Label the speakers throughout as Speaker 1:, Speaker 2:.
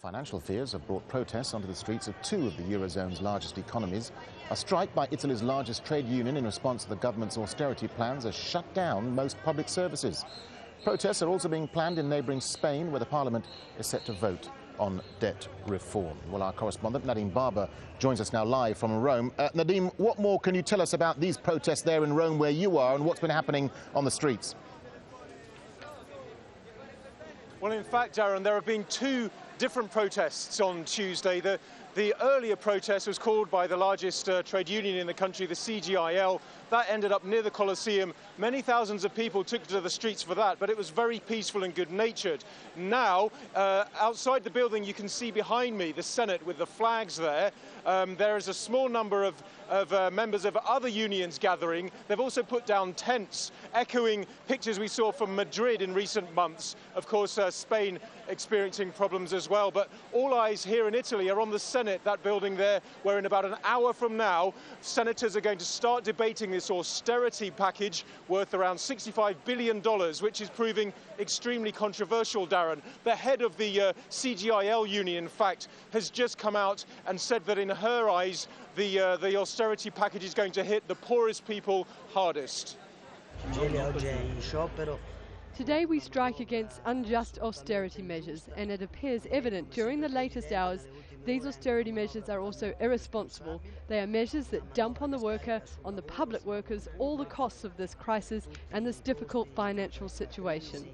Speaker 1: Financial fears have brought protests onto the streets of two of the Eurozone's largest economies. A strike by Italy's largest trade union in response to the government's austerity plans has shut down most public services. Protests are also being planned in neighbouring Spain, where the parliament is set to vote on debt reform. Well, our correspondent Nadim joins us now live from Rome. Nadim, what more can you tell us about these protests there in Rome where you are and what's been happening on the streets?
Speaker 2: Well, in fact, Darren, there have been two different protests on Tuesday. The earlier protest was called by the largest trade union in the country, the CGIL. That ended up near the Colosseum. Many thousands of people took to the streets for that, but it was very peaceful and good-natured. Now, outside the building, you can see behind me the Senate with the flags there. There is a small number of members of other unions gathering. They've also put down tents, echoing pictures we saw from Madrid in recent months. Of course, Spain experiencing problems as well. But all eyes here in Italy are on the Senate, that building there, where in about an hour from now, senators are going to start debating this austerity package worth around $65 billion, which is proving extremely controversial, Darren. The head of the CGIL union, in fact, has just come out and said that in her eyes, the austerity package is going to hit the poorest people hardest.
Speaker 3: Today we strike against unjust austerity measures, and it appears evident during the latest hours these austerity measures are also irresponsible. They are measures that dump on the worker, on the public workers, all the costs of this crisis and this difficult financial situation.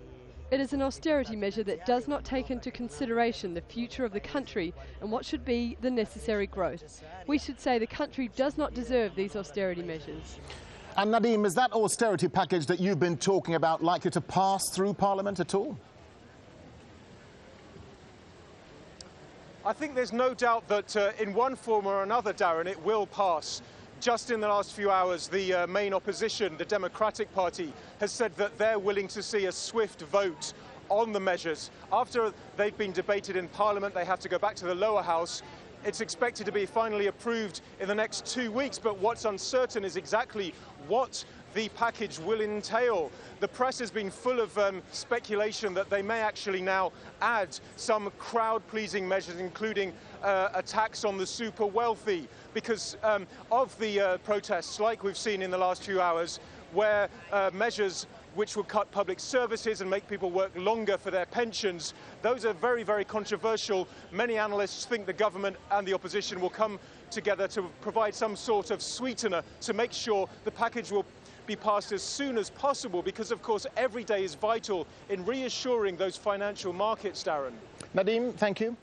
Speaker 3: It is an austerity measure that does not take into consideration the future of the country and what should be the necessary growth. We should say the country does not deserve these austerity measures.
Speaker 1: And Nadim, is that austerity package that you've been talking about likely to pass through Parliament at all?
Speaker 2: I think there's no doubt that in one form or another, Darren, it will pass. Just in the last few hours, the main opposition, the Democratic Party, has said that they're willing to see a swift vote on the measures. After they've been debated in Parliament, they have to go back to the lower house. It's expected to be finally approved in the next 2 weeks, but what's uncertain is exactly what the package will entail. The press has been full of speculation that they may actually now add some crowd-pleasing measures, including a tax on the super wealthy, because of the protests, like we've seen in the last few hours, where measures which will cut public services and make people work longer for their pensions. Those are very, very controversial. Many analysts think the government and the opposition will come together to provide some sort of sweetener to make sure the package will be passed as soon as possible, because, of course, every day is vital in reassuring those financial markets, Darren.
Speaker 1: Nadim, thank you.